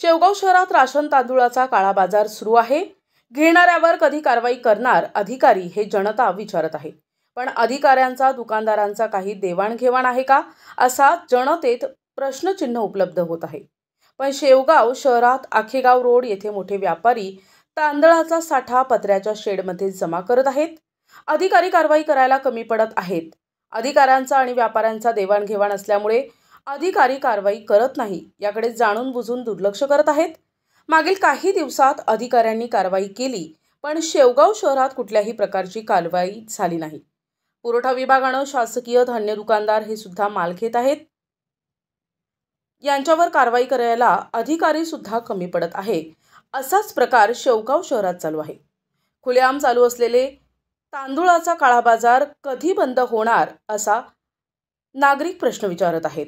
शेवगाव शहरात राशन तांदूळाचा काळा बाजार सुरू आहे। घेणाऱ्यावर कधी कारवाई करणार अधिकारी हे जनता विचारत आहे। पण अधिकाऱ्यांचा दुकानदारांचा काही देवाणघेवाण आहे का, असा जनतेत प्रश्नचिन्ह उपलब्ध होत आहे। पण शेवगाव शहरात आखेगाव रोड येथे मोठे व्यापारी तांदळाचा साठा पत्र्याच्या शेडमध्ये जमा करत आहेत। अधिकारी कारवाई करायला कमी पडत आहेत। अधिकाऱ्यांचा आणि व्यापाऱ्यांचा देवाणघेवाण असल्यामुळे अधिकारी कारवाई करत नाही, याकडे जाणून बुजून दुर्लक्ष करत आहेत। मागील काही दिवसात अधिकाऱ्यांनी कारवाई केली, पण शेवगाव शहरात कुठल्याही प्रकारची कारवाई झाली नाही। पुरवठा विभागाने शासकीय धान्य दुकानदार हे सुद्धा माल घेत आहेत, यांच्यावर कारवाई करायला अधिकारी सुद्धा कमी पडत आहे। असाच प्रकार शेवगाव शहरात चालू आहे। खुलेआम चालू असलेले तांदूळाचा काळा बाजार कधी बंद होणार, असा नागरिक प्रश्न विचारत आहेत।